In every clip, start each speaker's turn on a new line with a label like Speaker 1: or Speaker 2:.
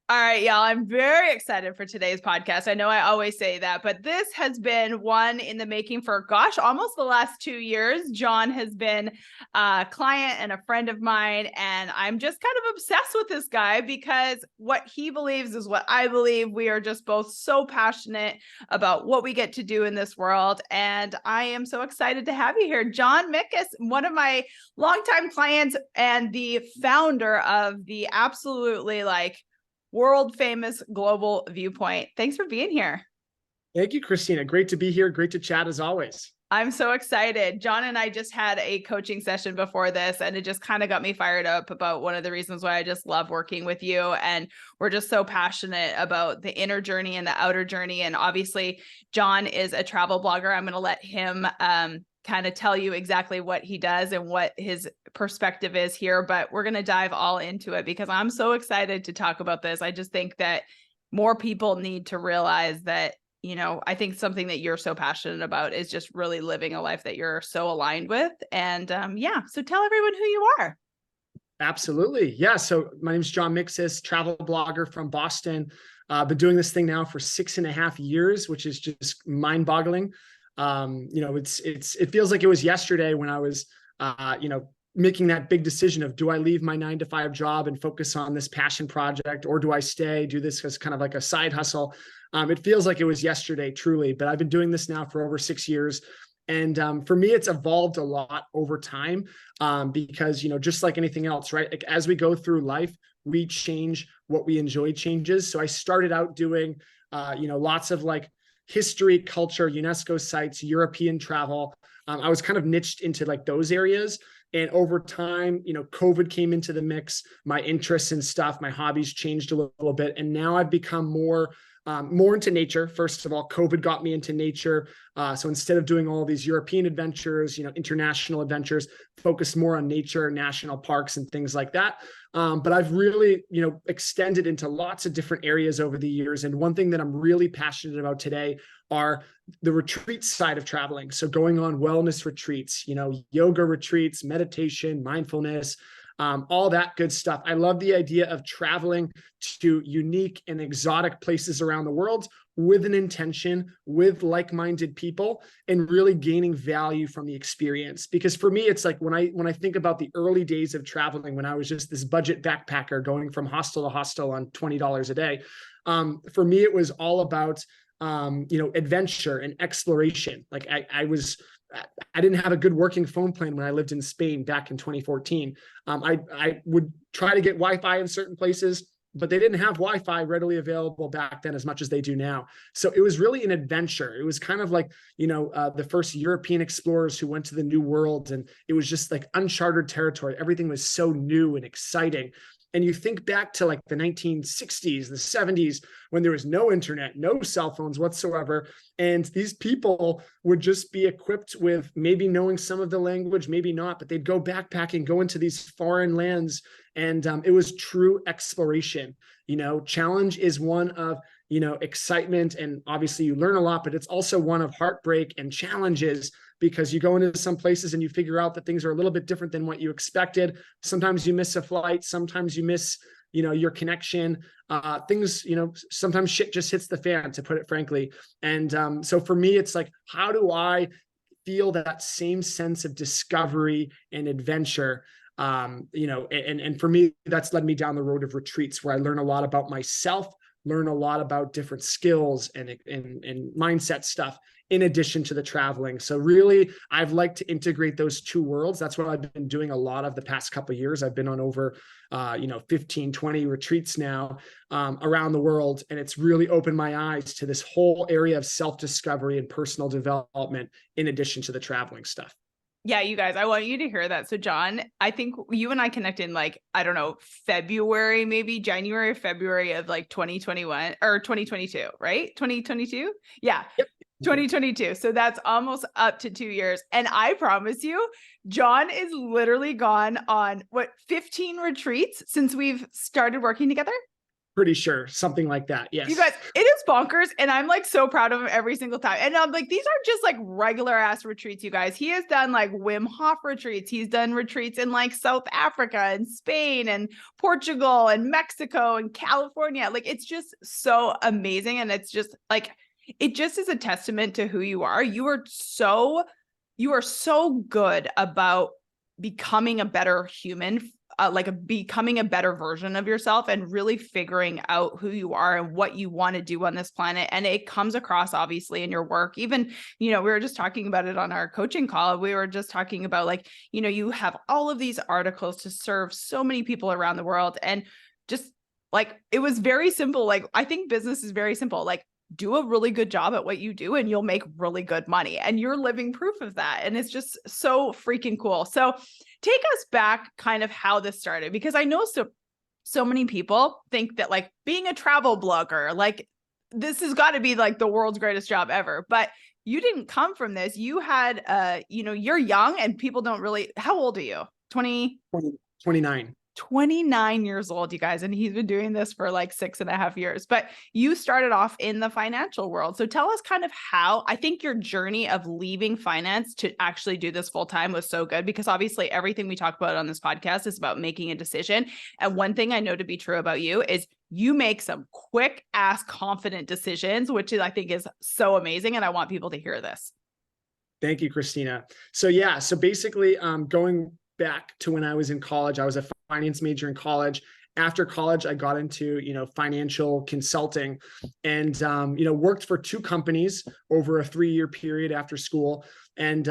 Speaker 1: All right, y'all. I'm very excited for today's podcast. I know I always say that, but this has been one in the making for, almost the last 2 years. John has been a client and a friend of mine, and I'm just kind of obsessed with this guy because what he believes is what I believe. We are just both so passionate about what we get to do in this world, and I am so excited to have you here. John Miksis, one of my longtime clients and the founder of the absolutely world famous global viewpoint. Thanks for being here.
Speaker 2: Thank you, Christina. Great to be here. Great to chat as always.
Speaker 1: I'm so excited. John and I just had a coaching session before this, and it just kind of got me fired up about one of the reasons why I just love working with you. And we're just so passionate about the inner journey and the outer journey. And obviously, John is a travel blogger. I'm going to let him kind of tell you exactly what he does and what his perspective is here, but we're going to dive all into it because I'm so excited to talk about this. I just think that more people need to realize that, I think something that you're so passionate about is just really living a life that you're so aligned with. And so tell everyone who you are.
Speaker 2: Absolutely. Yeah. So my name is John Miksis, travel blogger from Boston. Been doing this thing now for 6.5 years, which is just mind boggling. It feels like it was yesterday when I was, making that big decision of, do I leave my 9-to-5 job and focus on this passion project, or do I stay, do this as kind of like a side hustle? It feels like it was yesterday, truly, but I've been doing this now for over 6 years. And for me, it's evolved a lot over time because, just like anything else, right? Like as we go through life, we change. What we enjoy changes. So I started out doing, lots of history, culture, UNESCO sites, European travel. I was kind of niched into those areas. And over time, COVID came into the mix. My interests and stuff, my hobbies changed a little bit. And now I've become more into nature. First of all, COVID got me into nature. So instead of doing all these European adventures, international adventures, focused more on nature, national parks and things like that. But I've really, extended into lots of different areas over the years. And one thing that I'm really passionate about today are the retreat side of traveling. So going on wellness retreats, yoga retreats, meditation, mindfulness, all that good stuff. I love the idea of traveling to unique and exotic places around the world with an intention, with like-minded people, and really gaining value from the experience. Because for me, it's like when I think about the early days of traveling, when I was just this budget backpacker going from hostel to hostel on $20 a day, for me, it was all about adventure and exploration. I didn't have a good working phone plan when I lived in Spain back in 2014. I would try to get Wi-Fi in certain places, but they didn't have Wi-Fi readily available back then as much as they do now. So it was really an adventure. It was kind of like, the first European explorers who went to the New World, and it was just like uncharted territory. Everything was so new and exciting. And you think back to the 1960s, the 70s, when there was no internet, no cell phones whatsoever. And these people would just be equipped with maybe knowing some of the language, maybe not, but they'd go backpacking, go into these foreign lands. And it was true exploration. Challenge is one of, excitement. And obviously you learn a lot, but it's also one of heartbreak and challenges, because you go into some places and you figure out that things are a little bit different than what you expected. Sometimes you miss a flight. Sometimes you miss, your connection. Things, sometimes shit just hits the fan, to put it frankly. And so for me, it's like, how do I feel that same sense of discovery and adventure? And for me, that's led me down the road of retreats where I learn a lot about myself, learn a lot about different skills and mindset stuff, in addition to the traveling. So really, I've liked to integrate those two worlds. That's what I've been doing a lot of the past couple of years. I've been on over, 15, 20 retreats now around the world. And it's really opened my eyes to this whole area of self-discovery and personal development, in addition to the traveling stuff.
Speaker 1: Yeah, you guys, I want you to hear that. So John, I think you and I connected in February, maybe January, February of 2021 or 2022, right? 2022? Yeah.
Speaker 2: Yep.
Speaker 1: 2022. So that's almost up to 2 years. And I promise you, John is literally gone on 15 retreats since we've started working together?
Speaker 2: Pretty sure something like that. Yes.
Speaker 1: You guys, it is bonkers. And I'm like so proud of him every single time. And I'm like, these aren't just like regular ass retreats, you guys. He has done like Wim Hof retreats. He's done retreats in like South Africa and Spain and Portugal and Mexico and California. Like, it's just so amazing. And it's just like, it just is a testament to who you are. You are so good about becoming a better human, becoming a better version of yourself and really figuring out who you are and what you want to do on this planet. And it comes across obviously in your work. Even, we were just talking about it on our coaching call. We were just talking about like, you have all of these articles to serve so many people around the world. And just like, it was very simple. Like, I think business is very simple. Like, do a really good job at what you do and you'll make really good money. And you're living proof of that. And it's just so freaking cool. So take us back kind of how this started, because I know so many people think that like being a travel blogger, like this has got to be like the world's greatest job ever. But you didn't come from this. You had, you're young and people don't really, how old are you?
Speaker 2: 29.
Speaker 1: 29 years old, you guys. And he's been doing this for like 6.5 years, but you started off in the financial world. So tell us kind of how, I think your journey of leaving finance to actually do this full time was so good, because obviously everything we talk about on this podcast is about making a decision. And one thing I know to be true about you is you make some quick ass confident decisions, which I think is so amazing. And I want people to hear this.
Speaker 2: Thank you, Christina. So yeah, so basically going back to when I was in college, I was a finance major in college. After college, I got into, financial consulting and, worked for 2 companies over a 3-year period after school. And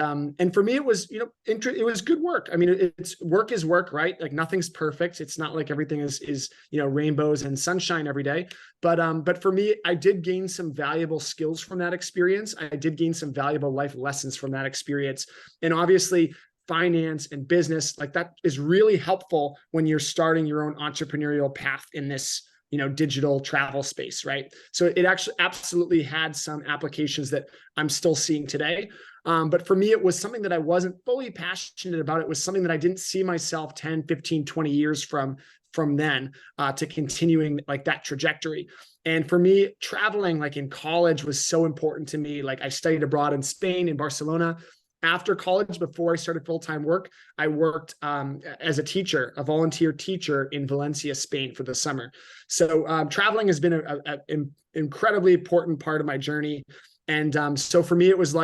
Speaker 2: for me, it was, it was good work. I mean, it's work is work, right? Like nothing's perfect. It's not like everything is, rainbows and sunshine every day. But for me, I did gain some valuable skills from that experience. I did gain some valuable life lessons from that experience. And obviously, finance and business, like that is really helpful when you're starting your own entrepreneurial path in this, digital travel space, right? So it actually absolutely had some applications that I'm still seeing today. But for me, it was something that I wasn't fully passionate about. It was something that I didn't see myself 10, 15, 20 years from then to continuing like that trajectory. And for me, traveling like in college was so important to me. Like I studied abroad in Spain, in Barcelona. After college, before I started full-time work, I worked as a teacher, a volunteer teacher in Valencia, Spain for the summer. So traveling has been an incredibly important part of my journey. And so for me, it was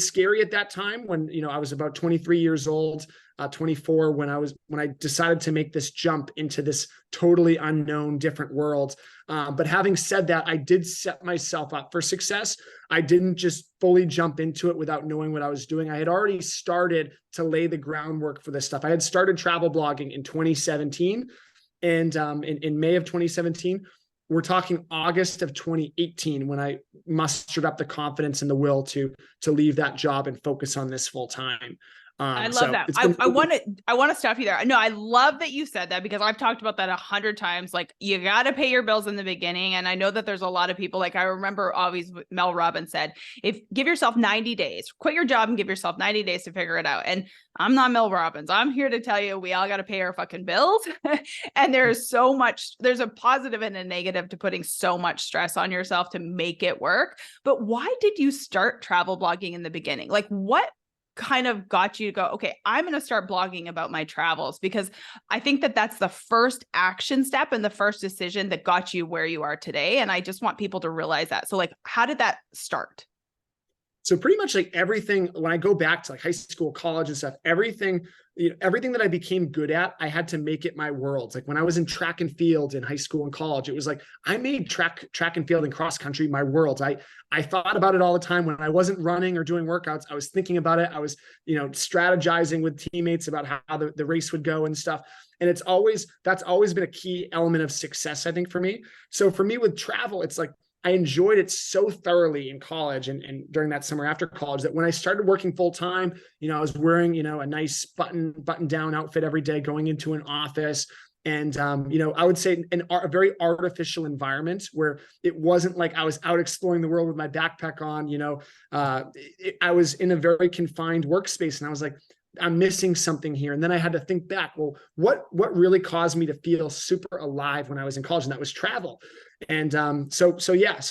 Speaker 2: scary at that time when, I was about 23 years old, 24, when I decided to make this jump into this totally unknown, different world. But having said that, I did set myself up for success. I didn't just fully jump into it without knowing what I was doing. I had already started to lay the groundwork for this stuff. I had started travel blogging in 2017. And in May of 2017, we're talking August of 2018 when I mustered up the confidence and the will to leave that job and focus on this full time.
Speaker 1: I love that. I want to stop you there. No, I love that you said that, because I've talked about that 100 times. Like, you got to pay your bills in the beginning. And I know that there's a lot of people, like I remember always Mel Robbins said, give yourself 90 days, quit your job and give yourself 90 days to figure it out. And I'm not Mel Robbins. I'm here to tell you, we all got to pay our fucking bills. And there's a positive and a negative to putting so much stress on yourself to make it work. But why did you start travel blogging in the beginning? Like, what kind of got you to go, okay, I'm going to start blogging about my travels? Because I think that that's the first action step and the first decision that got you where you are today. And I just want people to realize that. So like, how did that start?
Speaker 2: So pretty much like everything, when I go back to like high school, college and stuff, everything that I became good at, I had to make it my world. Like when I was in track and field in high school and college, it was like, I made track and field and cross country my world. I thought about it all the time. When I wasn't running or doing workouts, I was thinking about it. I was, strategizing with teammates about how the race would go and stuff. And that's always been a key element of success, I think, for me. So for me with travel, it's like, I enjoyed it so thoroughly in college and during that summer after college that when I started working full time, I was wearing, a nice button down outfit every day, going into an office. And, I would say a very artificial environment where it wasn't like I was out exploring the world with my backpack on, I was in a very confined workspace. And I was like, I'm missing something here. And then I had to think back, well, what really caused me to feel super alive when I was in college? And that was travel. And so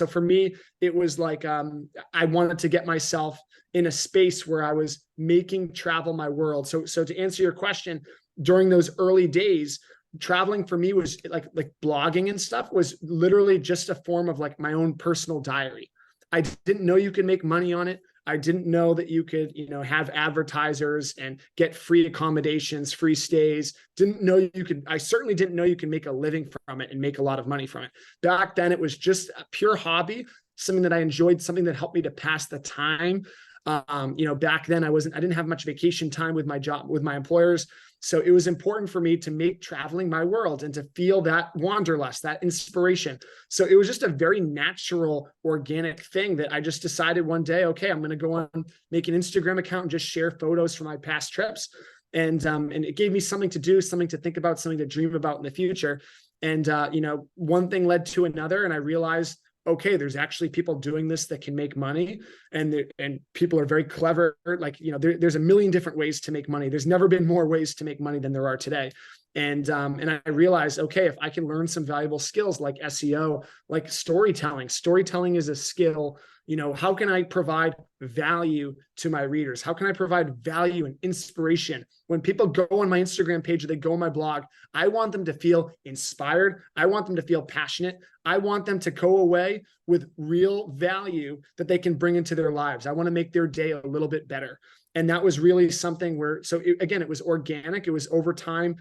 Speaker 2: for me, it was like I wanted to get myself in a space where I was making travel my world. So to answer your question, during those early days, traveling for me was like blogging and stuff was literally just a form of like my own personal diary. I didn't know you could make money on it. I didn't know that you could, have advertisers and get free accommodations, free stays. Didn't know you could, I certainly didn't know you could make a living from it and make a lot of money from it. Back then, it was just a pure hobby, something that I enjoyed, something that helped me to pass the time. Back then I didn't have much vacation time with my job, with my employers. So it was important for me to make traveling my world and to feel that wanderlust, that inspiration. So it was just a very natural, organic thing that I just decided one day, okay, I'm going to go on, make an Instagram account and just share photos from my past trips. And it gave me something to do, something to think about, something to dream about in the future. And, one thing led to another. And I realized, okay, there's actually people doing this that can make money, and people are very clever. Like, there's a million different ways to make money. There's never been more ways to make money than there are today. And I realized, okay, if I can learn some valuable skills like SEO, like storytelling is a skill. How can I provide value to my readers? How can I provide value and inspiration? When people go on my Instagram page or they go on my blog, I want them to feel inspired. I want them to feel passionate. I want them to go away with real value that they can bring into their lives. I want to make their day a little bit better. And that was really something where, it was organic. It was over time,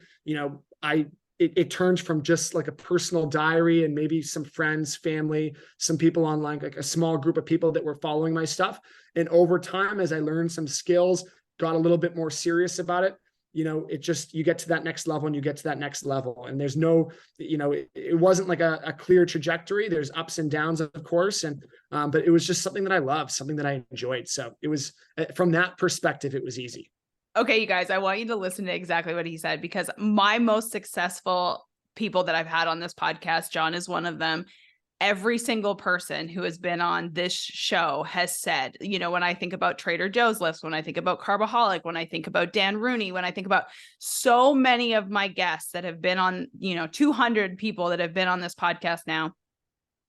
Speaker 2: it turned from just like a personal diary and maybe some friends, family, some people online, like a small group of people that were following my stuff. And over time, as I learned some skills, got a little bit more serious about it, you get to that next level and you get to that next level. And there's no, it wasn't like a clear trajectory. There's ups and downs, of course. And, but it was just something that I loved, something that I enjoyed. So it was, from that perspective, it was easy.
Speaker 1: Okay, you guys, I want you to listen to exactly what he said, because my most successful people that I've had on this podcast, John is one of them. Every single person who has been on this show has said, when I think about Trader Joe's list, when I think about Carbaholic, when I think about Dan Rooney, when I think about so many of my guests that have been on, 200 people that have been on this podcast now,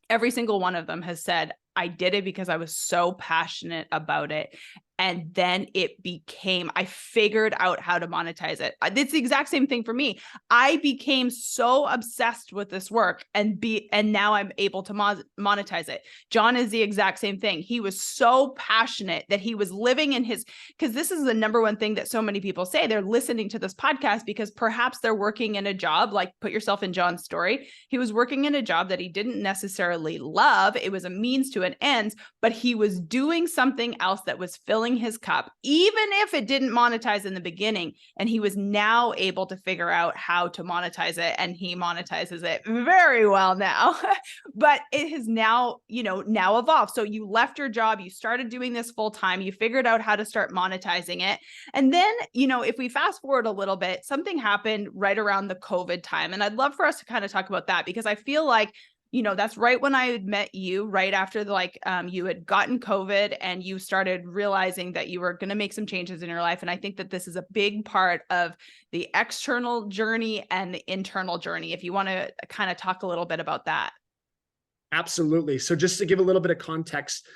Speaker 1: every single one of them has said, I did it because I was so passionate about it. And then I figured out how to monetize it. It's the exact same thing for me. I became so obsessed with this work and now I'm able to monetize it. John is the exact same thing. He was so passionate that he was living in because this is the number one thing that so many people say. They're listening to this podcast because perhaps they're working in a job, like put yourself in John's story. He was working in a job that he didn't necessarily love. It was a means to an end, but he was doing something else that was filling his cup, even if it didn't monetize in the beginning. And he was now able to figure out how to monetize it, and he monetizes it very well now. But it has now evolved. So you left your job, you started doing this full time, you figured out how to start monetizing it. And then, if we fast forward a little bit, something happened right around the COVID time. And I'd love for us to kind of talk about that, because I feel like that's right when I had met you, right after you had gotten COVID and you started realizing that you were going to make some changes in your life. And I think that this is a big part of the external journey and the internal journey. If you want to kind of talk a little bit about that.
Speaker 2: Absolutely. So just to give a little bit of context,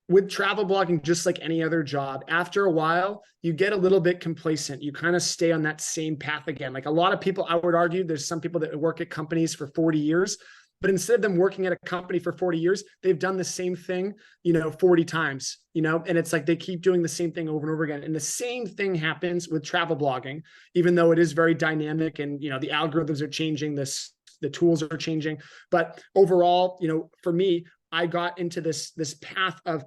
Speaker 2: with travel blogging, just like any other job, after a while, you get a little bit complacent. You kind of stay on that same path again. Like a lot of people, I would argue, there's some people that work at companies for 40 years. But instead of them working at a company for 40 years, they've done the same thing, 40 times, and it's like they keep doing the same thing over and over again. And the same thing happens with travel blogging, even though it is very dynamic and, the algorithms are changing, the tools are changing. But overall, for me, I got into this path of,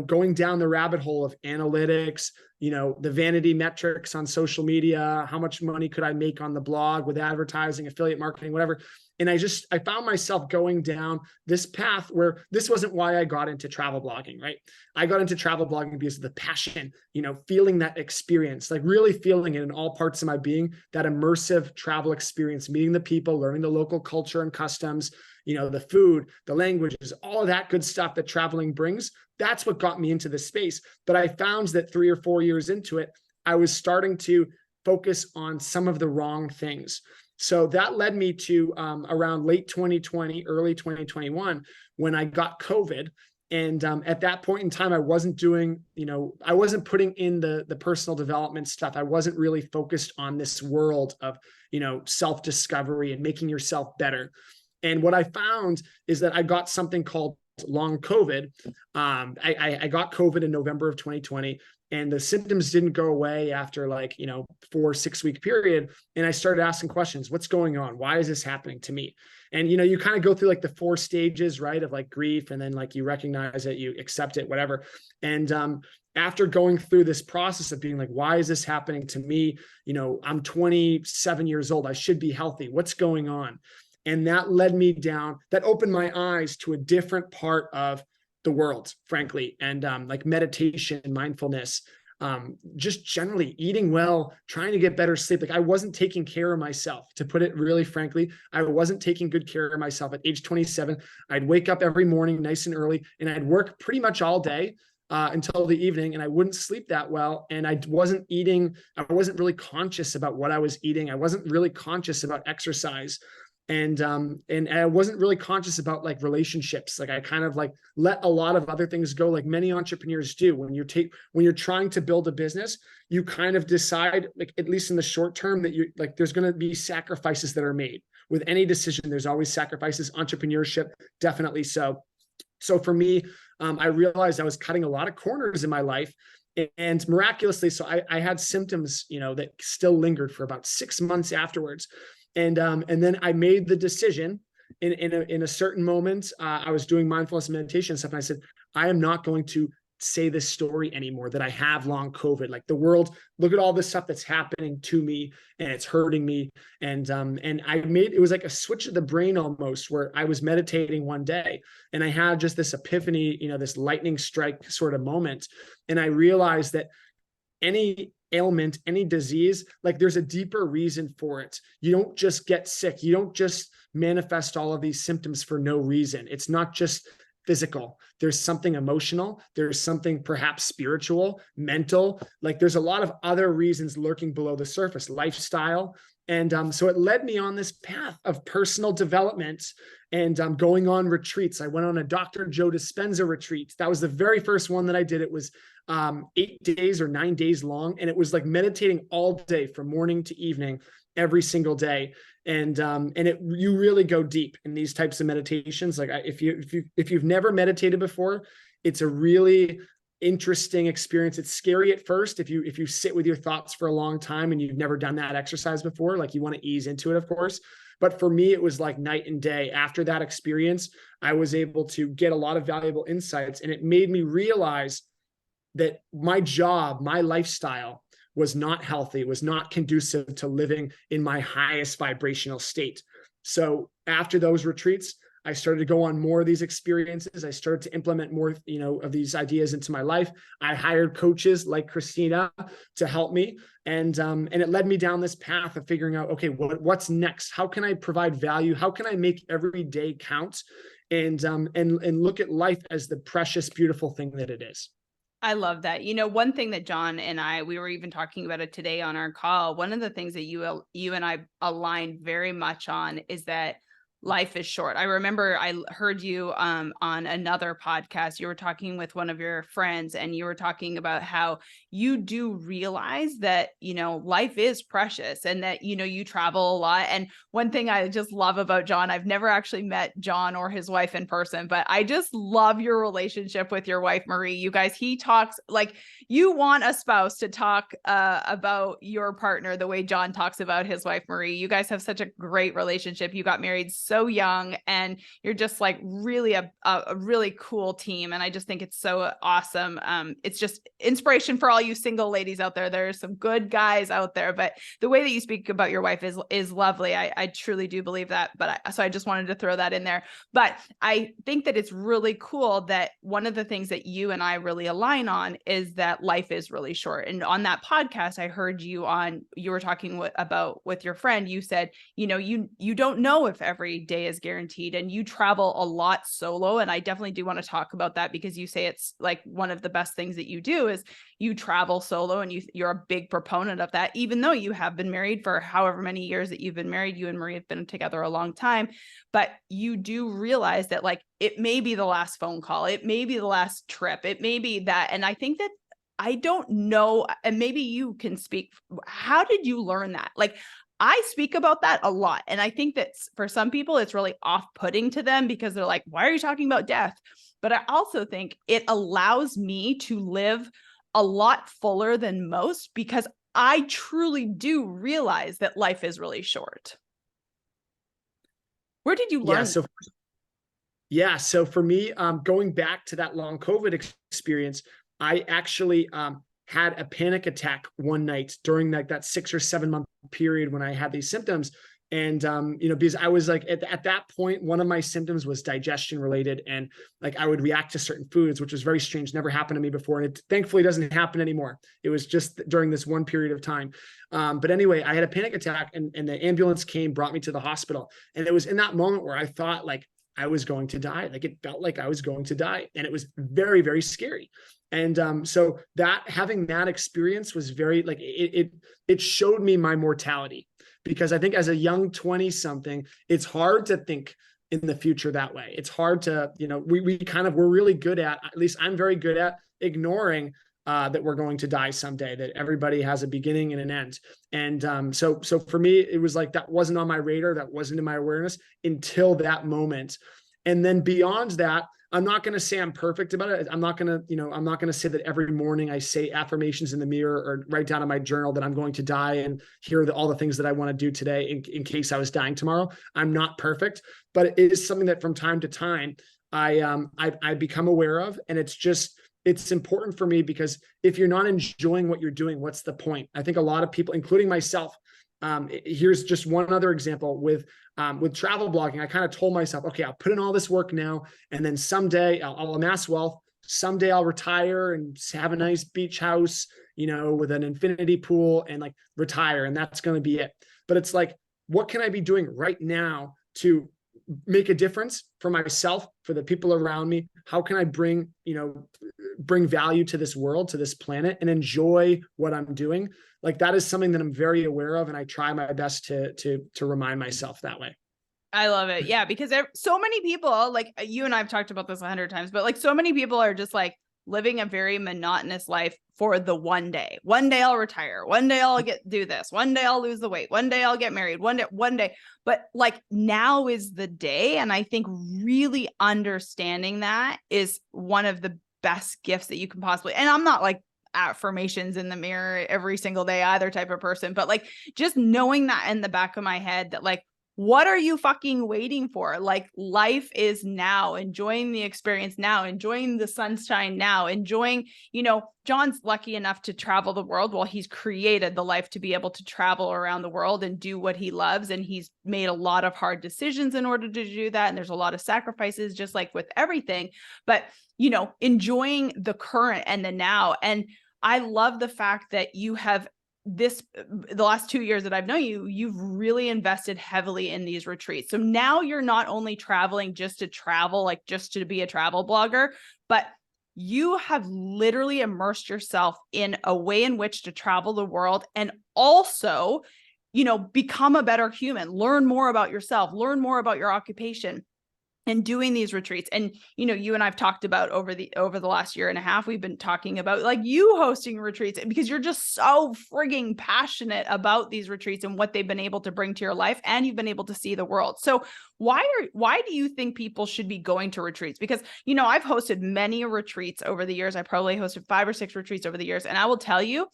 Speaker 2: going down the rabbit hole of analytics, the vanity metrics on social media, how much money could I make on the blog with advertising, affiliate marketing, whatever. And I found myself going down this path where this wasn't why I got into travel blogging, right? I got into travel blogging because of the passion, feeling that experience, like really feeling it in all parts of my being, that immersive travel experience, meeting the people, learning the local culture and customs, the food, the languages, all of that good stuff that traveling brings. That's what got me into this space. But I found that 3 or 4 years into it, I was starting to focus on some of the wrong things. So that led me to around late 2020, early 2021, when I got COVID. And at that point in time, I wasn't doing, I wasn't putting in the personal development stuff. I wasn't really focused on this world of, self-discovery and making yourself better. And what I found is that I got something called long COVID. I got COVID in November of 2020, and the symptoms didn't go away after 4-6 week period. And I started asking questions. What's going on? Why is this happening to me? And, you kind of go through like the 4 stages, right? Of like grief, and then like you recognize it, you accept it, whatever. And after going through this process of being like, why is this happening to me? I'm 27 years old. I should be healthy. What's going on? And that led me down, that opened my eyes to a different part of the world, frankly. And like meditation, mindfulness, just generally eating well, trying to get better sleep. Like I wasn't taking care of myself, to put it really frankly. I wasn't taking good care of myself. At age 27, I'd wake up every morning nice and early, and I'd work pretty much all day until the evening, and I wouldn't sleep that well. And I wasn't eating. I wasn't really conscious about what I was eating. I wasn't really conscious about exercise. And I wasn't really conscious about like relationships. Like I kind of like let a lot of other things go, like many entrepreneurs do. When you're trying to build a business, you kind of decide, like at least in the short term, that you like there's going to be sacrifices that are made. With any decision, there's always sacrifices. Entrepreneurship, definitely so. So for me, I realized I was cutting a lot of corners in my life. And miraculously, so I had symptoms, that still lingered for about 6 months afterwards. And then I made the decision in a certain moment. I was doing mindfulness meditation and stuff, and I said, I am not going to say this story anymore, that I have long COVID. Like the world, look at all this stuff that's happening to me, and it's hurting me. And it was like a switch of the brain almost, where I was meditating one day and I had just this epiphany, this lightning strike sort of moment. And I realized that any ailment, any disease, like there's a deeper reason for it. You don't just get sick. You don't just manifest all of these symptoms for no reason. It's not just physical. There's something emotional. There's something perhaps spiritual, mental. Like there's a lot of other reasons lurking below the surface, lifestyle. And so it led me on this path of personal development and going on retreats. I went on a Dr. Joe Dispenza retreat. That was the very first one that I did. It was 8 days or 9 days long. And it was like meditating all day from morning to evening, every single day. And you really go deep in these types of meditations. Like if you've never meditated before, it's a really interesting experience. It's scary at first if you sit with your thoughts for a long time and you've never done that exercise before. Like you want to ease into it, of course. But for me, it was like night and day. After that experience, I was able to get a lot of valuable insights, and it made me realize that my job, my lifestyle was not healthy, was not conducive to living in my highest vibrational state. So after those retreats, I started to go on more of these experiences. I started to implement more, of these ideas into my life. I hired coaches like Christina to help me. And it led me down this path of figuring out, okay, what's next? How can I provide value? How can I make every day count? And look at life as the precious, beautiful thing that it is.
Speaker 1: I love that. One thing that John and we were even talking about it today on our call. One of the things that you and I aligned very much on is that life is short. I remember I heard you on another podcast. You were talking with one of your friends, and you were talking about how you do realize that, life is precious, and that, you travel a lot. And one thing I just love about John, I've never actually met John or his wife in person, but I just love your relationship with your wife, Marie. You guys, he talks like you want a spouse to talk about your partner the way John talks about his wife, Marie. You guys have such a great relationship. You got married so young, and you're just like really a really cool team. And I just think it's so awesome. It's just inspiration for all you single ladies out there. There's some good guys out there, but the way that you speak about your wife is lovely. I truly do believe that. So I just wanted to throw that in there. But I think that it's really cool that one of the things that you and I really align on is that life is really short. And on that podcast, I heard you were talking about with your friend, you said, you don't know if every every day is guaranteed, and you travel a lot solo. And I definitely do want to talk about that, because you say it's like one of the best things that you do is you travel solo, and you're a big proponent of that, even though you have been married for however many years that you've been married. You and Marie have been together a long time, but you do realize that like it may be the last phone call, it may be the last trip, it may be that. And I think that, I don't know, and maybe you can speak, how did you learn that? Like, I speak about that a lot. And I think that for some people, it's really off-putting to them, because they're like, why are you talking about death? But I also think it allows me to live a lot fuller than most, because I truly do realize that life is really short. Where did you learn?
Speaker 2: So for me, going back to that long COVID experience, I actually had a panic attack one night during that 6 or 7 month period when I had these symptoms. And, because I was like, at that point, one of my symptoms was digestion related. And like, I would react to certain foods, which was very strange, never happened to me before. And it thankfully doesn't happen anymore. It was just during this one period of time. But anyway, I had a panic attack, and the ambulance came, brought me to the hospital. And it was in that moment where I thought like I was going to die. Like, it felt like I was going to die. And it was very, very scary. And so that, having that experience was very, like, it showed me my mortality, because I think as a young 20 something, it's hard to think in the future that way. It's hard to, we're really good at least I'm very good at ignoring that we're going to die someday, that everybody has a beginning and an end. And so for me, it was like, that wasn't on my radar. That wasn't in my awareness until that moment. And then beyond that, I'm not going to say I'm perfect about it. I'm not going to say that every morning I say affirmations in the mirror or write down in my journal that I'm going to die and here are all the things that I want to do today in case I was dying tomorrow. I'm not perfect, but it is something that from time to time I become aware of. And it's important for me, because if you're not enjoying what you're doing, what's the point? I think a lot of people, including myself, here's just one other example with travel blogging. I kind of told myself, okay, I'll put in all this work now, and then someday I'll amass wealth. Someday I'll retire and have a nice beach house, with an infinity pool, and like retire. And that's going to be it. But it's like, what can I be doing right now to make a difference for myself, for the people around me? How can I bring value to this world, to this planet, and enjoy what I'm doing? Like, that is something that I'm very aware of. And I try my best to remind myself that way.
Speaker 1: I love it. Yeah. Because so many people, like you and I've talked about this 100 times, but like so many people are just like living a very monotonous life for the one day. One day I'll retire. One day I'll do this. One day I'll lose the weight. One day I'll get married. One day. But like, now is the day. And I think really understanding that is one of the best gifts that you can possibly, and I'm not like affirmations in the mirror every single day either type of person, but like just knowing that in the back of my head that like, what are you fucking waiting for? Like, life is now, enjoying the experience now, enjoying the sunshine now, enjoying, John's lucky enough to travel the world. Well, he's created the life to be able to travel around the world and do what he loves. And he's made a lot of hard decisions in order to do that. And there's a lot of sacrifices, just like with everything, but, enjoying the current and the now. And I love the fact that you have the last 2 years that I've known you, you've really invested heavily in these retreats. So now you're not only traveling just to travel, like just to be a travel blogger, but you have literally immersed yourself in a way in which to travel the world and also, become a better human, learn more about yourself, learn more about your occupation. And doing these retreats. And, you and I've talked about over the last year and a half, we've been talking about like you hosting retreats because you're just so frigging passionate about these retreats and what they've been able to bring to your life. And you've been able to see the world. So why do you think people should be going to retreats? Because, I've hosted many retreats over the years. I probably hosted 5 or 6 retreats over the years. And I will tell you,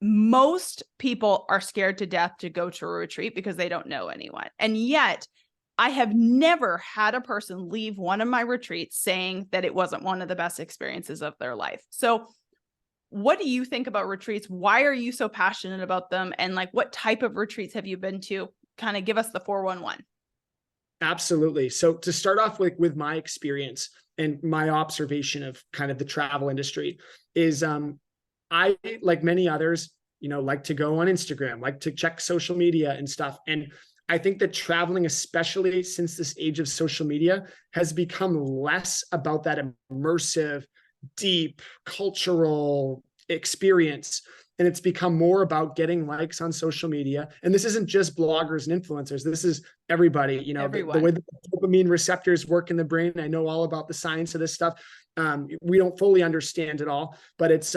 Speaker 1: most people are scared to death to go to a retreat because they don't know anyone. And yet I have never had a person leave one of my retreats saying that it wasn't one of the best experiences of their life. So what do you think about retreats? Why are you so passionate about them? And like, what type of retreats have you been to? Kind of give us the 411.
Speaker 2: Absolutely. So to start off with my experience and my observation of kind of the travel industry is I, like many others, like to go on Instagram, like to check social media and stuff. And I think that traveling, especially since this age of social media, has become less about that immersive, deep cultural experience. And it's become more about getting likes on social media. And this isn't just bloggers and influencers. This is everybody, you know, the way that the dopamine receptors work in the brain. I know all about the science of this stuff. We don't fully understand it all, but it's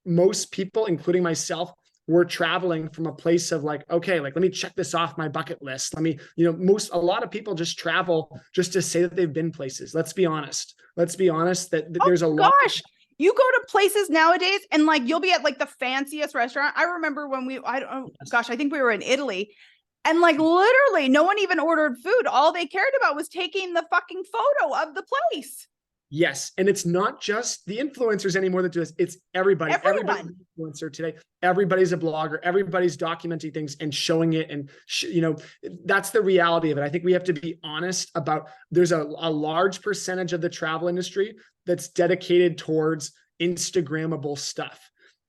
Speaker 2: most people, including myself, we're traveling from a place of like, okay, like, let me check this off my bucket list. Let me, you know, a lot of people just travel just to say that they've been places. Let's be honest that there's a lot.
Speaker 1: Gosh, you go to places nowadays and like, you'll be at like the fanciest restaurant. I remember when I think we were in Italy, and like literally no one even ordered food. All they cared about was taking the fucking photo of the place.
Speaker 2: Yes. And it's not just the influencers anymore that do this. It's everybody. Everybody's an influencer today. Everybody's a blogger. Everybody's documenting things and showing it. And, you know, that's the reality of it. I think we have to be honest about, there's a large percentage of the travel industry that's dedicated towards Instagrammable stuff.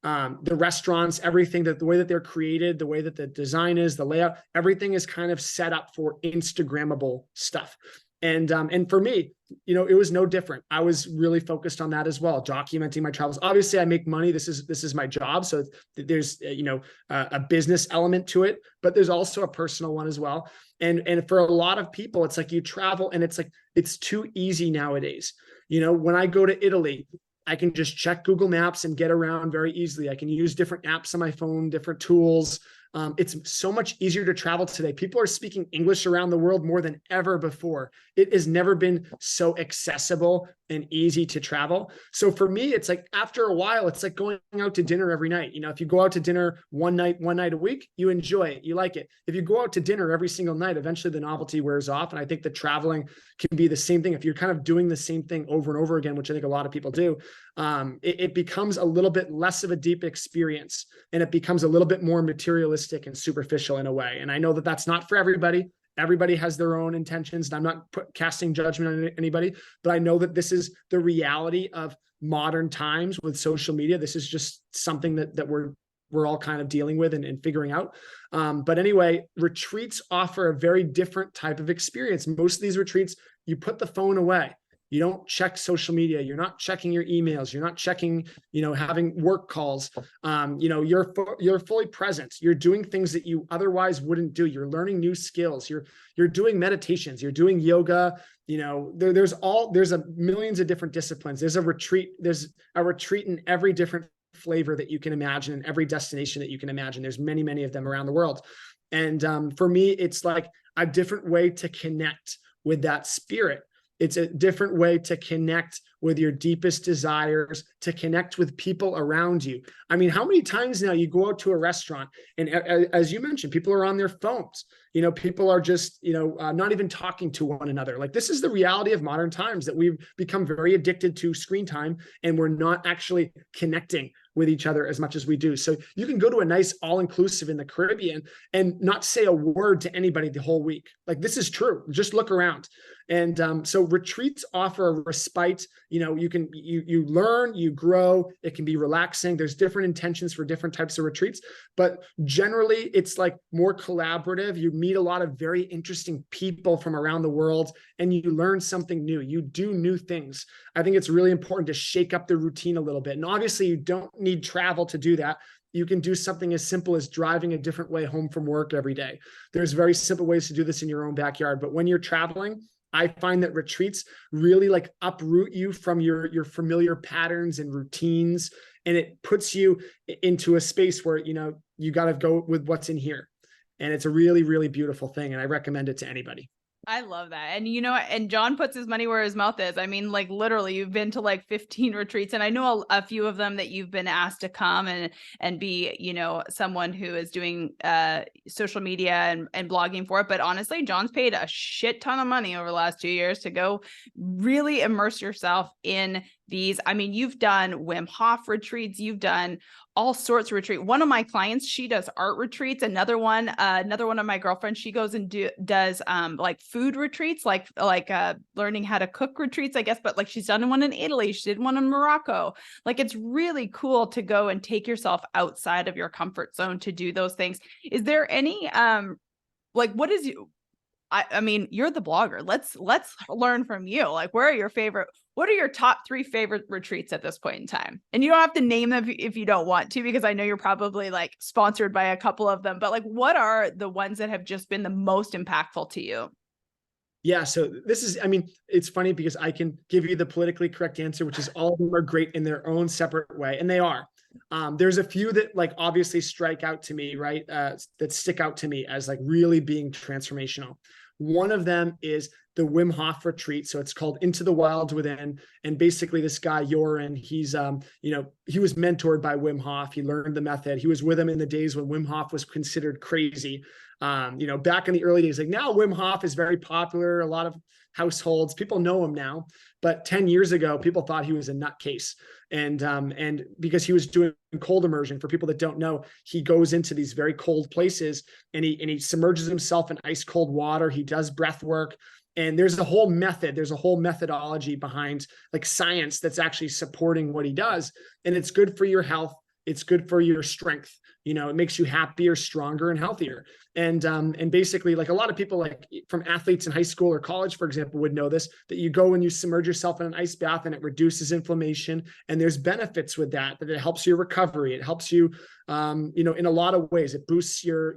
Speaker 2: The restaurants, everything, that the way that they're created, the way that the design is, the layout, everything is kind of set up for Instagrammable stuff. And for me, you know, it was no different. I was really focused on that as well, documenting my travels. Obviously, I make money. This is my job, so there's you know, a business element to it, but there's also a personal one as well. And for a lot of people, it's like you travel, and it's like it's too easy nowadays. You know, when I go to Italy, I can just check Google Maps and get around very easily. I can use different apps on my phone, different tools. It's so much easier to travel today. People are speaking English around the world more than ever before. It has never been so accessible and easy to travel. So for me, it's like after a while, it's like going out to dinner every night. You know, if you go out to dinner one night a week, you enjoy it, you like it. If you go out to dinner every single night, eventually the novelty wears off. And I think that traveling can be the same thing. If you're kind of doing the same thing over and over again, which I think a lot of people do, it becomes a little bit less of a deep experience, and it becomes a little bit more materialistic and superficial in a way. And I know that that's not for everybody. Everybody has their own intentions, and I'm not casting judgment on anybody, but I know that this is the reality of modern times with social media. This is just something that we're all kind of dealing with and figuring out. But anyway, retreats offer a very different type of experience. Most of these retreats, you put the phone away. You don't check social media. You're not checking your emails. You're not checking, you know, having work calls. You know, you're fully present. You're doing things that you otherwise wouldn't do. You're learning new skills. You're doing meditations. You're doing yoga. You know, there's millions of different disciplines. There's a retreat in every different flavor that you can imagine, in every destination that you can imagine. There's many, many of them around the world. And for me, it's like a different way to connect with that spirit. It's a different way to connect with your deepest desires, to connect with people around you. I mean, how many times now you go out to a restaurant and, as you mentioned, people are on their phones. You know, people are just, you know, not even talking to one another. Like, this is the reality of modern times, that we've become very addicted to screen time, and we're not actually connecting with each other as much as we do. So you can go to a nice all-inclusive in the Caribbean and not say a word to anybody the whole week. Like, this is true. Just look around. And so retreats offer a respite. You know, you learn, you grow. It can be relaxing. There's different intentions for different types of retreats, but generally it's like more collaborative. You meet a lot of very interesting people from around the world, and you learn something new. You do new things. I think it's really important to shake up the routine a little bit. And obviously you don't need travel to do that. You can do something as simple as driving a different way home from work every day. There's very simple ways to do this in your own backyard. But when you're traveling, I find that retreats really like uproot you from your familiar patterns and routines, and it puts you into a space where, you know, you got to go with what's in here. And it's a really, really beautiful thing. And I recommend it to anybody.
Speaker 1: I love that. And you know, and John puts his money where his mouth is. I mean, like literally you've been to like 15 retreats, and I know a few of them that you've been asked to come and be, you know, someone who is doing social media and blogging for it. But honestly, John's paid a shit ton of money over the last 2 years to go really immerse yourself in these. I mean, you've done Wim Hof retreats, you've done all sorts of retreat. One of my clients, she does art retreats. Another one of my girlfriends, she goes and does like food retreats, like learning how to cook retreats, I guess. But like, she's done one in Italy, she did one in Morocco. Like, it's really cool to go and take yourself outside of your comfort zone to do those things. Is there any like, what is you? I mean, you're the blogger. Let's learn from you. Like, what are your top 3 favorite retreats at this point in time? And you don't have to name them if you don't want to, because I know you're probably like sponsored by a couple of them, but like, what are the ones that have just been the most impactful to you?
Speaker 2: Yeah, so this is, I mean, it's funny because I can give you the politically correct answer, which is all of them are great in their own separate way, and they are. There's a few that like obviously strike out to me, right? That stick out to me as like really being transformational. One of them is the Wim Hof retreat. So it's called Into the Wilds Within. And basically this guy, Joran, he's, he was mentored by Wim Hof. He learned the method. He was with him in the days when Wim Hof was considered crazy. Back in the early days, like now Wim Hof is very popular. A lot of households, people know him now, but 10 years ago, people thought he was a nutcase. And because he was doing cold immersion, for people that don't know, he goes into these very cold places and he submerges himself in ice cold water. He does breath work. And there's a whole methodology behind like science that's actually supporting what he does. And it's good for your health. It's good for your strength. It makes you happier, stronger, and healthier. And basically, like a lot of people, like from athletes in high school or college, for example, would know this, that you go and you submerge yourself in an ice bath and it reduces inflammation. And there's benefits with that it helps your recovery. It helps you, in a lot of ways. It boosts your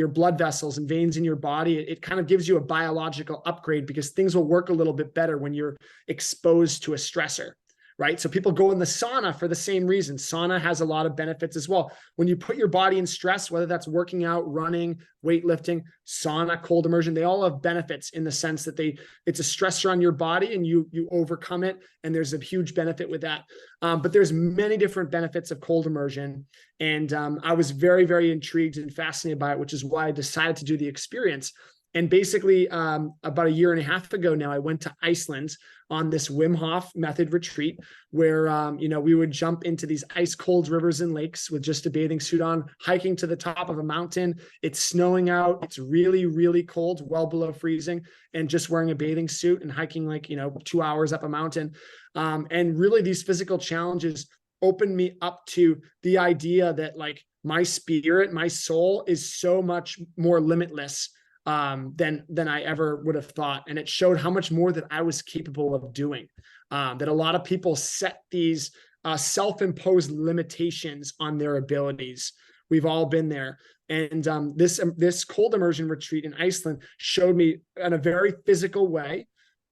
Speaker 2: blood vessels and veins in your body. It kind of gives you a biological upgrade because things will work a little bit better when you're exposed to a stressor. Right. So people go in the sauna for the same reason. Sauna has a lot of benefits as well. When you put your body in stress, whether that's working out, running, weightlifting, sauna, cold immersion, they all have benefits in the sense that it's a stressor on your body and you overcome it. And there's a huge benefit with that. But there's many different benefits of cold immersion. And I was very, very intrigued and fascinated by it, which is why I decided to do the experience. And basically, about a year and a half ago now, I went to Iceland on this Wim Hof method retreat where, we would jump into these ice cold rivers and lakes with just a bathing suit on, hiking to the top of a mountain. It's snowing out. It's really, really cold, well below freezing, and just wearing a bathing suit and hiking 2 hours up a mountain. And really these physical challenges opened me up to the idea that like my spirit, my soul is so much more limitless than I ever would have thought. And it showed how much more that I was capable of doing. That a lot of people set these self-imposed limitations on their abilities. We've all been there. And this cold immersion retreat in Iceland showed me in a very physical way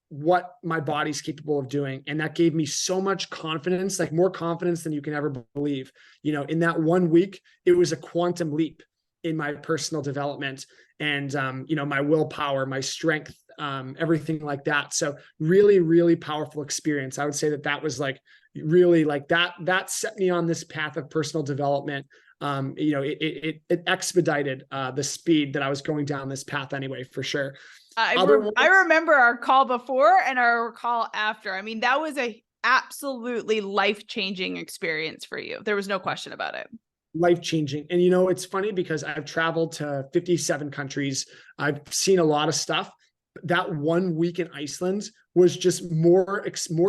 Speaker 2: what my body's capable of doing. And that gave me so much confidence, like more confidence than you can ever believe. In that 1 week, it was a quantum leap in my personal development and, my willpower, my strength, everything like that. So really, really powerful experience. I would say that was like really like that set me on this path of personal development. It expedited the speed that I was going down this path anyway, for sure.
Speaker 1: I remember our call before and our call after. I mean, that was a absolutely life-changing experience for you. There was no question about it.
Speaker 2: Life-changing. And it's funny because I've traveled to 57 countries. I've seen a lot of stuff. That 1 week in Iceland was just more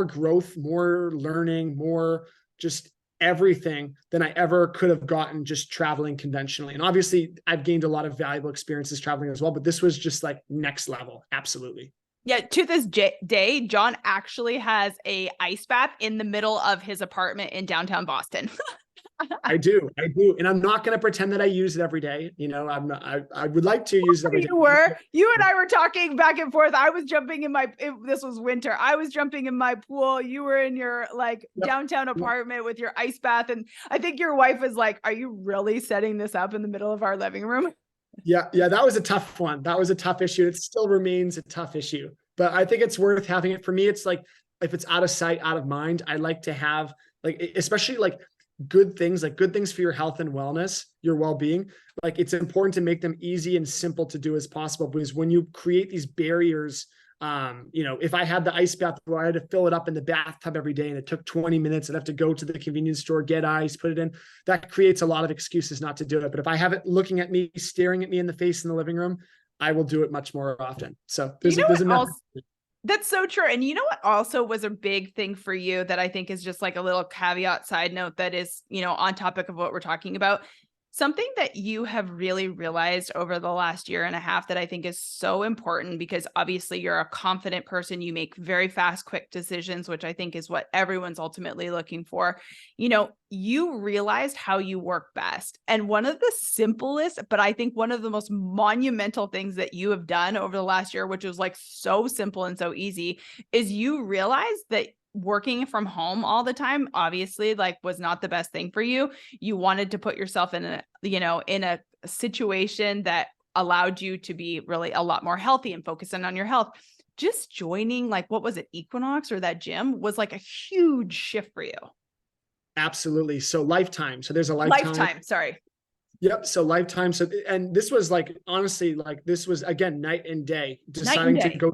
Speaker 2: growth, more learning, more just everything than I ever could have gotten just traveling conventionally. And obviously I've gained a lot of valuable experiences traveling as well, but this was just like next level. Absolutely.
Speaker 1: Yeah, to this day, John actually has a ice bath in the middle of his apartment in downtown Boston.
Speaker 2: I do. And I'm not going to pretend that I use it every day. I would like to use it every day.
Speaker 1: You and I were talking back and forth. I was jumping in this was winter. I was jumping in my pool. You were in your downtown apartment with your ice bath. And I think your wife was like, are you really setting this up in the middle of our living room?
Speaker 2: Yeah. That was a tough one. That was a tough issue. It still remains a tough issue, but I think it's worth having it. For me, it's like, if it's out of sight, out of mind, I like to have especially good things for your health and wellness, your well-being. Like it's important to make them easy and simple to do as possible, because when you create these barriers, if I had the ice bath where I had to fill it up in the bathtub every day and it took 20 minutes, I'd have to go to the convenience store, get ice, put it in. That creates a lot of excuses not to do it. But if I have it looking at me, staring at me in the face in the living room, I will do it much more often. So there's a method.
Speaker 1: That's so true. And you know what also was a big thing for you that I think is just like a little caveat side note that is, on topic of what we're talking about. Something that you have really realized over the last year and a half that I think is so important, because obviously you're a confident person, you make very fast, quick decisions, which I think is what everyone's ultimately looking for. You realized how you work best. And one of the simplest, but I think one of the most monumental things that you have done over the last year, which was like so simple and so easy, is you realized that working from home all the time obviously like was not the best thing for you. You wanted to put yourself in a situation that allowed you to be really a lot more healthy and focusing on your health. Just joining, like, what was it, Equinox or that gym, was like a huge shift for you.
Speaker 2: Absolutely. So Lifetime. So there's a
Speaker 1: Lifetime, sorry.
Speaker 2: Yep. So Lifetime. So, and this was like, honestly, like this was again, night and day,
Speaker 1: Night and
Speaker 2: deciding to
Speaker 1: day.
Speaker 2: go,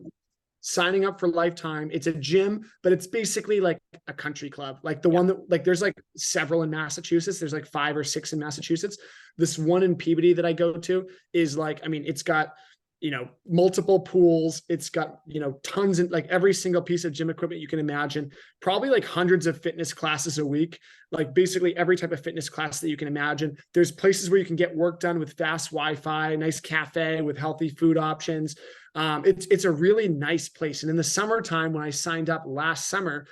Speaker 2: signing up for Lifetime. It's a gym, but it's basically like a country club. Like the one that, like, there's like several in Massachusetts. There's like 5 or 6 in Massachusetts. This one in Peabody that I go to is like, I mean, it's got, multiple pools. It's got, tons and like every single piece of gym equipment you can imagine, probably like hundreds of fitness classes a week, like basically every type of fitness class that you can imagine. There's places where you can get work done with fast Wi-Fi, nice cafe with healthy food options. It's a really nice place. And in the summertime, when I signed up last summer,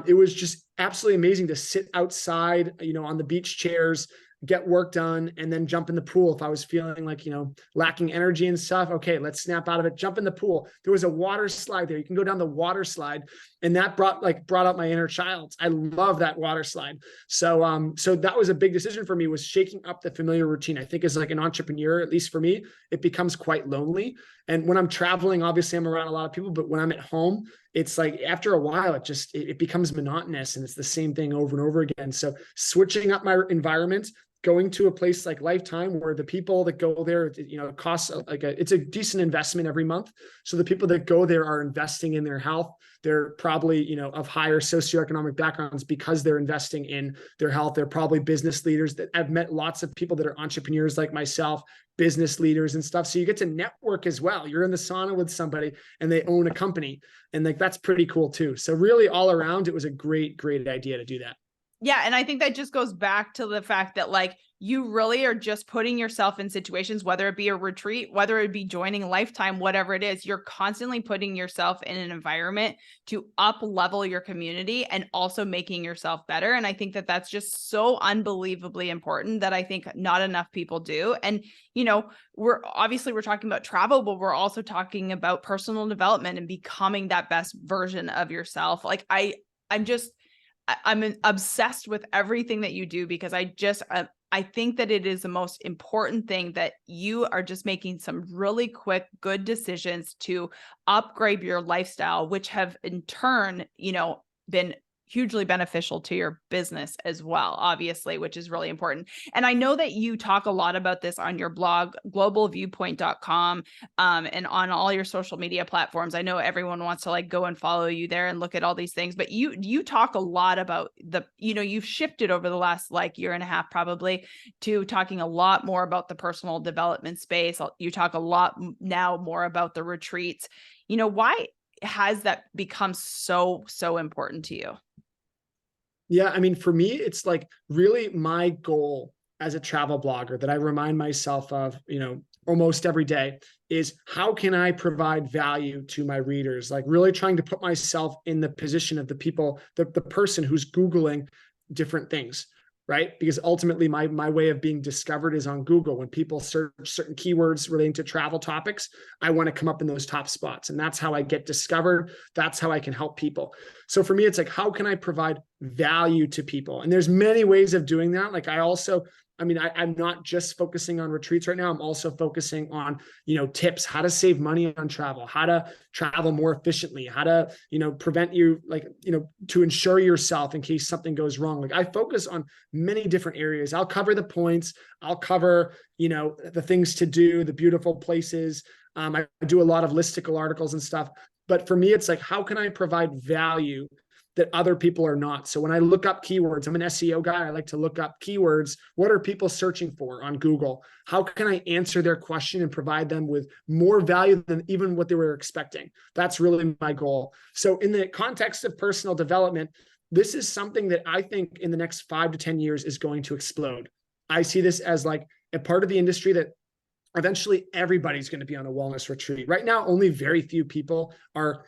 Speaker 2: it was just absolutely amazing to sit outside, on the beach chairs, get work done, and then jump in the pool. If I was feeling like, lacking energy and stuff, okay, let's snap out of it, jump in the pool. There was a water slide there. You can go down the water slide. And that brought out my inner child. I love that water slide. So that was a big decision for me, was shaking up the familiar routine. I think as like an entrepreneur, at least for me, it becomes quite lonely. And when I'm traveling, obviously I'm around a lot of people, but when I'm at home, it's like after a while, it becomes monotonous and it's the same thing over and over again. So switching up my environment, going to a place like Lifetime, where the people that go there, it costs it's a decent investment every month. So the people that go there are investing in their health. They're probably, of higher socioeconomic backgrounds because they're investing in their health. They're probably business leaders. That I've met lots of people that are entrepreneurs like myself, business leaders and stuff. So you get to network as well. You're in the sauna with somebody and they own a company, and like, that's pretty cool too. So really all around, it was a great, great idea to do that.
Speaker 1: Yeah. And I think that just goes back to the fact that like you really are just putting yourself in situations, whether it be a retreat, whether it be joining Lifetime, whatever it is, you're constantly putting yourself in an environment to up level your community and also making yourself better. And I think that that's just so unbelievably important that I think not enough people do. And, we're talking about travel, but we're also talking about personal development and becoming that best version of yourself. Like I'm obsessed with everything that you do, because I think that it is the most important thing that you are just making some really quick, good decisions to upgrade your lifestyle, which have in turn, been hugely beneficial to your business as well, obviously, which is really important. And I know that you talk a lot about this on your blog, globalviewpoint.com, and on all your social media platforms. I know everyone wants to like go and follow you there and look at all these things, but you talk a lot about you've shifted over the last like year and a half probably to talking a lot more about the personal development space. You talk a lot now more about the retreats. Why has that become so important to you?
Speaker 2: Yeah, I mean, for me, it's like really my goal as a travel blogger that I remind myself of, almost every day, is how can I provide value to my readers? Like really trying to put myself in the position of the people, the person who's Googling different things, right? Because ultimately my way of being discovered is on Google. When people search certain keywords relating to travel topics, I want to come up in those top spots. And that's how I get discovered. That's how I can help people. So for me, it's like, how can I provide value to people? And there's many ways of doing that. Like I'm not just focusing on retreats right now. I'm also focusing on, tips, how to save money on travel, how to travel more efficiently, how to, prevent you, to insure yourself in case something goes wrong. Like I focus on many different areas. I'll cover the points. I'll cover, the things to do, the beautiful places. I do a lot of listicle articles and stuff. But for me, it's like, how can I provide value that other people are not? So when I look up keywords, I'm an SEO guy. I like to look up keywords. What are people searching for on Google? How can I answer their question and provide them with more value than even what they were expecting? That's really my goal. So in the context of personal development, this is something that I think in the next 5 to 10 years is going to explode. I see this as like a part of the industry that eventually everybody's going to be on a wellness retreat. Right now, only very few people are,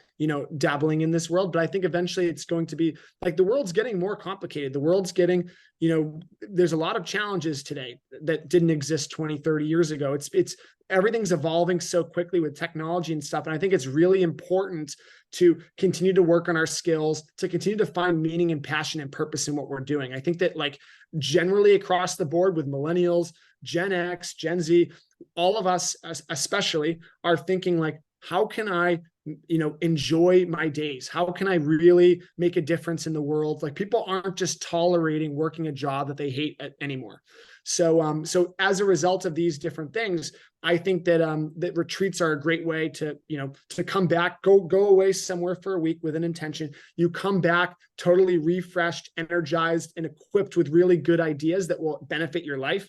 Speaker 2: dabbling in this world. But I think eventually it's going to be like the world's getting more complicated. The world's getting, there's a lot of challenges today that didn't exist 20, 30 years ago. It's everything's evolving so quickly with technology and stuff. And I think it's really important to continue to work on our skills, to continue to find meaning and passion and purpose in what we're doing. I think that like generally across the board with millennials, Gen X, Gen Z, all of us especially are thinking like, how can I, enjoy my days? How can I really make a difference in the world? Like people aren't just tolerating working a job that they hate anymore. So as a result of these different things, I think that that retreats are a great way to, to come back, go away somewhere for a week with an intention. You come back totally refreshed, energized, and equipped with really good ideas that will benefit your life.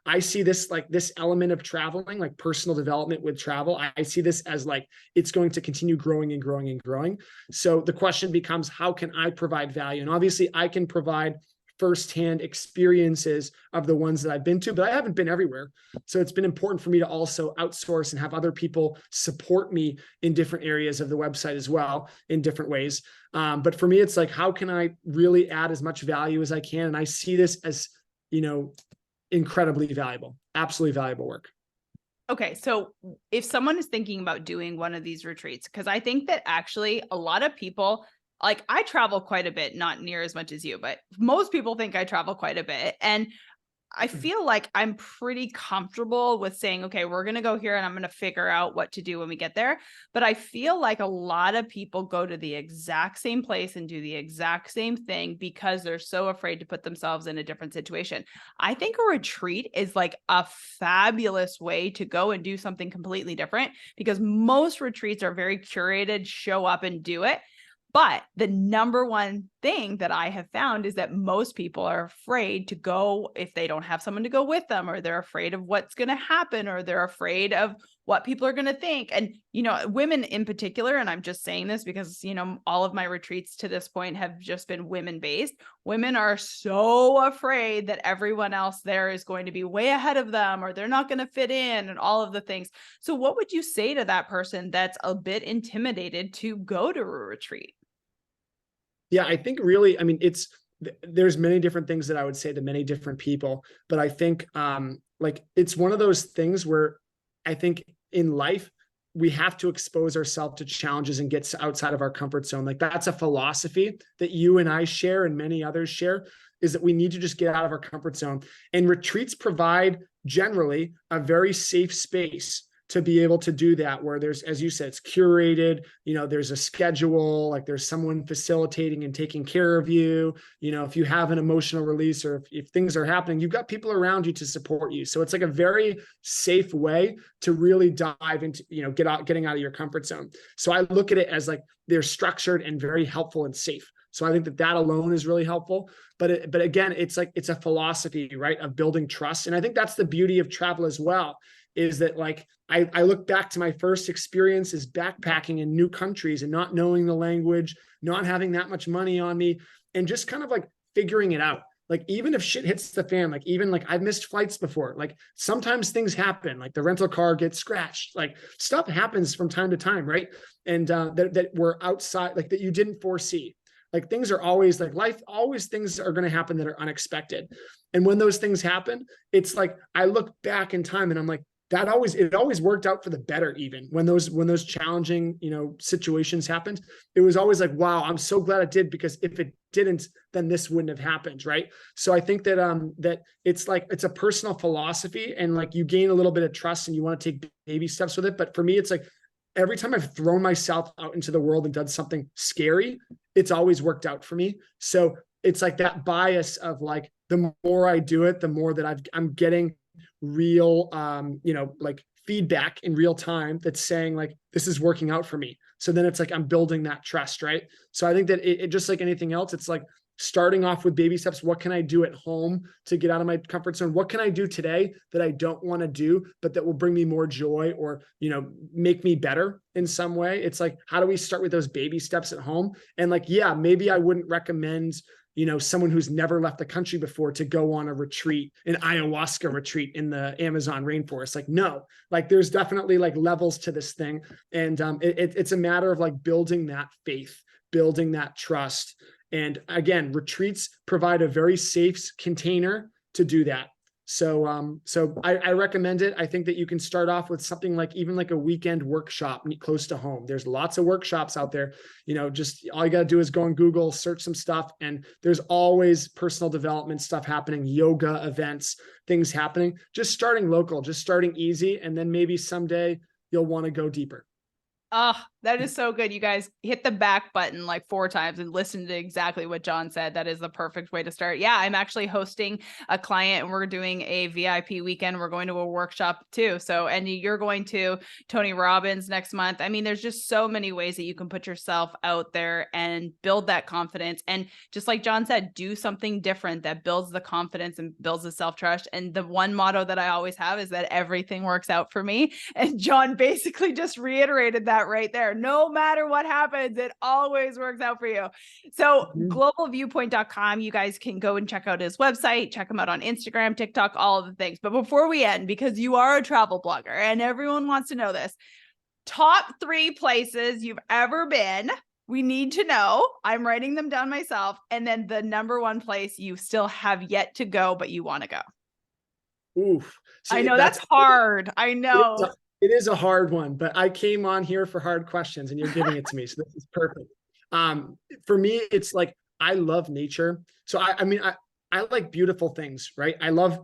Speaker 2: I see this like this element of traveling, like personal development with travel. I see this as like it's going to continue growing and growing and growing. So the question becomes, how can I provide value? And obviously, I can provide firsthand experiences of the ones that I've been to, but I haven't been everywhere. So it's been important for me to also outsource and have other people support me in different areas of the website as well in different ways. But for me, it's like, how can I really add as much value as I can? And I see this as, incredibly valuable, absolutely valuable work.
Speaker 1: Okay. So if someone is thinking about doing one of these retreats, because I think that actually a lot of people, like I travel quite a bit, not near as much as you, but most people think I travel quite a bit. And I feel like I'm pretty comfortable with saying, okay, we're going to go here and I'm going to figure out what to do when we get there. But I feel like a lot of people go to the exact same place and do the exact same thing because they're so afraid to put themselves in a different situation. I think a retreat is like a fabulous way to go and do something completely different because most retreats are very curated, show up and do it. But the number one thing that I have found is that most people are afraid to go if they don't have someone to go with them, or they're afraid of what's going to happen, or they're afraid of what people are going to think. And, women in particular, and I'm just saying this because, all of my retreats to this point have just been women based. Women are so afraid that everyone else there is going to be way ahead of them, or they're not going to fit in and all of the things. So what would you say to that person that's a bit intimidated to go to a retreat?
Speaker 2: Yeah, I think really, there's many different things that I would say to many different people, but I think like it's one of those things where I think in life, we have to expose ourselves to challenges and get outside of our comfort zone. Like that's a philosophy that you and I share and many others share, is that we need to just get out of our comfort zone. And retreats provide generally a very safe space to be able to do that, where there's, as you said, it's curated, there's a schedule, like there's someone facilitating and taking care of you. If you have an emotional release or if things are happening, you've got people around you to support you. So it's like a very safe way to really dive into, getting out of your comfort zone. So I look at it as like they're structured and very helpful and safe. So I think that alone is really helpful. But again, it's like, it's a philosophy, right, of building trust. And I think that's the beauty of travel as well, is that like, I look back to my first experiences backpacking in new countries and not knowing the language, not having that much money on me, and just kind of like figuring it out. Like, even if shit hits the fan, like even like I've missed flights before, like sometimes things happen, like the rental car gets scratched, like stuff happens from time to time, right? And that were outside, like that you didn't foresee. Like things are always like life, always things are going to happen that are unexpected. And when those things happen, it's like I look back in time and I'm like, it always worked out for the better. Even when those challenging, situations happened, it was always like, wow, I'm so glad it did, because if it didn't, then this wouldn't have happened. Right. So I think that, that it's like, it's a personal philosophy, and like you gain a little bit of trust and you want to take baby steps with it. But for me, it's like, every time I've thrown myself out into the world and done something scary, it's always worked out for me. So it's like that bias of like, the more I do it, the more that I'm getting real, like feedback in real time that's saying like, this is working out for me. So then it's like, I'm building that trust. Right. So I think that it just like anything else, it's like starting off with baby steps. What can I do at home to get out of my comfort zone? What can I do today that I don't want to do, but that will bring me more joy or, make me better in some way? It's like, how do we start with those baby steps at home? And like, yeah, maybe I wouldn't recommend, someone who's never left the country before to go on a retreat, an ayahuasca retreat in the Amazon rainforest. Like, no, like there's definitely like levels to this thing. And it's a matter of like building that faith, building that trust. And again, retreats provide a very safe container to do that. So I recommend it. I think that you can start off with something like even like a weekend workshop close to home. There's lots of workshops out there. Just all you got to do is go on Google, search some stuff, and there's always personal development stuff happening, yoga events, things happening. Just starting local, just starting easy, and then maybe someday you'll want to go deeper.
Speaker 1: Oh, that is so good. You guys hit the back button like 4 times and listen to exactly what John said. That is the perfect way to start. Yeah, I'm actually hosting a client and we're doing a VIP weekend. We're going to a workshop too. So, and you're going to Tony Robbins next month. I mean, there's just so many ways that you can put yourself out there and build that confidence. And just like John said, do something different that builds the confidence and builds the self-trust. And the one motto that I always have is that everything works out for me. And John basically just reiterated that right there. No matter what happens, it always works out for you. So globalviewpoint.com, you guys can go and check out his website, check him out on Instagram, TikTok, all of the things. But before we end, because you are a travel blogger and everyone wants to know this, top 3 places you've ever been. We need to know. I'm writing them down myself. And then the number 1 place you still have yet to go, but you want to go.
Speaker 2: Oof. See,
Speaker 1: I know that's hard. I know.
Speaker 2: It is a hard one, but I came on here for hard questions and you're giving it to me. So this is perfect. For me, it's like, I love nature. So I mean, I like beautiful things, right? I love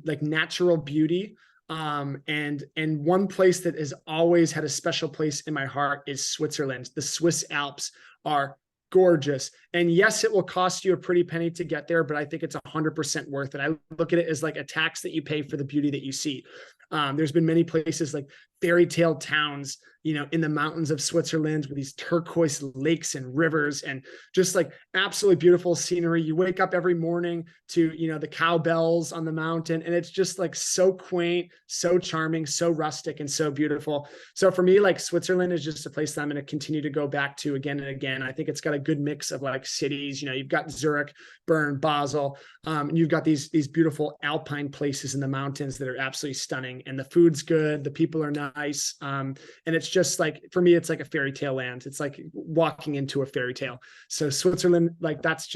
Speaker 2: like natural beauty. And one place that has always had a special place in my heart is Switzerland. The Swiss Alps are gorgeous. And yes, it will cost you a pretty penny to get there, but I think it's 100% worth it. I look at it as like a tax that you pay for the beauty that you see. There's been many places like fairy tale towns, in the mountains of Switzerland with these turquoise lakes and rivers and just like absolutely beautiful scenery. You wake up every morning to, the cowbells on the mountain, and it's just like so quaint, so charming, so rustic, and so beautiful. So for me, like Switzerland is just a place that I'm going to continue to go back to again and again. I think it's got a good mix of like cities. You've got Zurich, Bern, Basel, and you've got these beautiful alpine places in the mountains that are absolutely stunning, and the food's good, the people are nice, and it's just like, for me, it's like a fairy tale land. It's like walking into a fairy tale. So Switzerland, like that's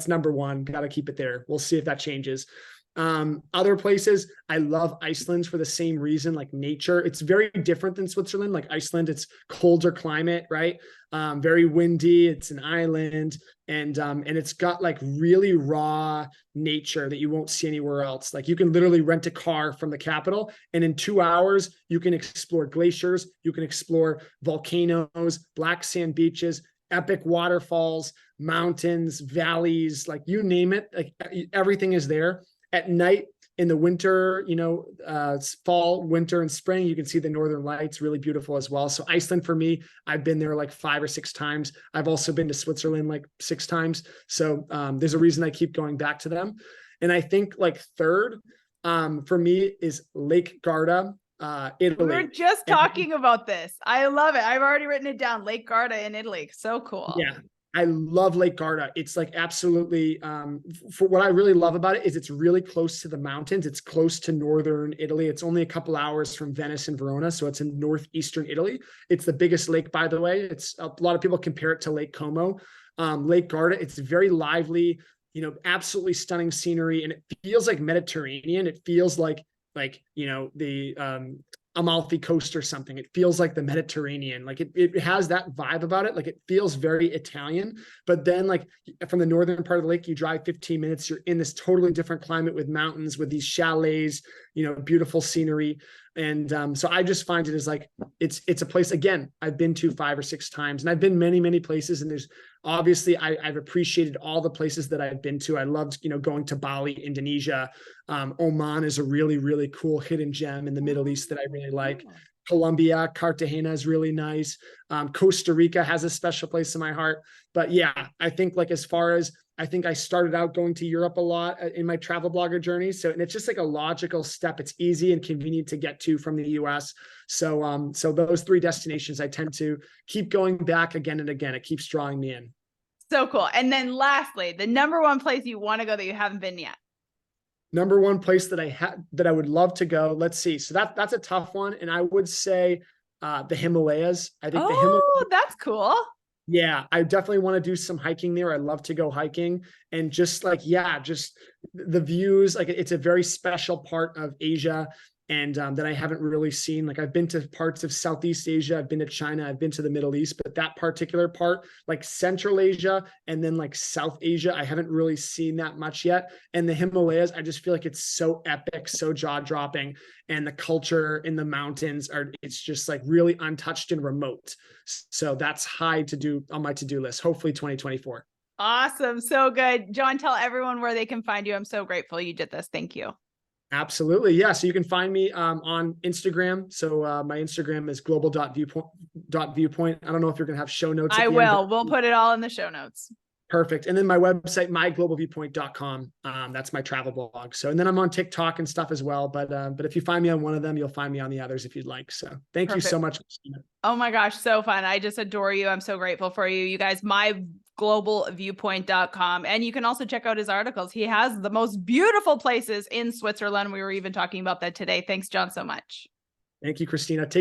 Speaker 2: number 1. Got to keep it there. We'll see if that changes. Other places, I love Iceland for the same reason, like nature. It's very different than Switzerland. Like Iceland, it's colder climate, right? Very windy. It's an island, and it's got like really raw nature that you won't see anywhere else. Like you can literally rent a car from the capital, and in 2 hours you can explore glaciers, you can explore volcanoes, black sand beaches, epic waterfalls, mountains, valleys, like you name it, like everything is there. At night in the winter, fall, winter, and spring, you can see the northern lights, really beautiful as well. So Iceland for me, I've been there like 5 or 6 times. I've also been to Switzerland like 6 times. So there's a reason I keep going back to them. And I think like third for me is Lake Garda, Italy.
Speaker 1: We were just talking about this. I love it. I've already written it down. Lake Garda in Italy. So cool.
Speaker 2: Yeah. I love Lake Garda. It's like absolutely, for what I really love about it is it's really close to the mountains. It's close to northern Italy. It's only a couple hours from Venice and Verona. So it's in northeastern Italy. It's the biggest lake, by the way. It's a lot of people compare it to Lake Como. Lake Garda, it's very lively, absolutely stunning scenery. And it feels like Mediterranean. It feels like the Amalfi Coast or something. It feels like the Mediterranean. Like it has that vibe about it. Like it feels very Italian, but then like from the northern part of the lake, you drive 15 minutes, you're in this totally different climate with mountains, with these chalets, beautiful scenery. And so I just find it as like, it's a place, again, I've been to 5 or 6 times, and I've been many, many places. And there's obviously, I've appreciated all the places that I've been to. I loved, going to Bali, Indonesia. Oman is a really, really cool hidden gem in the Middle East that I really like. Colombia, Cartagena is really nice. Costa Rica has a special place in my heart. But yeah, I think like as far as, I think I started out going to Europe a lot in my travel blogger journey. So, and it's just like a logical step. It's easy and convenient to get to from the US. So those 3 destinations, I tend to keep going back again and again. It keeps drawing me in.
Speaker 1: So cool. And then lastly, the number one place you want to go that you haven't been yet.
Speaker 2: Number one place that I would love to go. Let's see. So that's a tough one. And I would say the Himalayas. I think the Himalayas.
Speaker 1: Oh, that's cool.
Speaker 2: Yeah, I definitely want to do some hiking there. I love to go hiking and just like, yeah, just the views. Like it's a very special part of Asia and that I haven't really seen. Like I've been to parts of Southeast Asia, I've been to China, I've been to the Middle East, but that particular part, like Central Asia and then like South Asia, I haven't really seen that much yet. And the Himalayas, I just feel like it's so epic, so jaw-dropping, and the culture in the mountains it's just like really untouched and remote. So that's high to do on my to-do list, hopefully 2024.
Speaker 1: Awesome. So good. John, tell everyone where they can find you. I'm so grateful you did this. Thank you.
Speaker 2: Absolutely. Yeah. So you can find me on Instagram. So my Instagram is global.viewpoint. I don't know if you're going to have show notes.
Speaker 1: I will. We'll put it all in the show notes.
Speaker 2: Perfect. And then my website, myglobalviewpoint.com. That's my travel blog. So, and then I'm on TikTok and stuff as well. But if you find me on one of them, you'll find me on the others if you'd like. So thank you so much, Christina.
Speaker 1: Oh my gosh. So fun. I just adore you. I'm so grateful for you. You guys, myglobalviewpoint.com. And you can also check out his articles. He has the most beautiful places in Switzerland. We were even talking about that today. Thanks, John, so much.
Speaker 2: Thank you, Christina. Take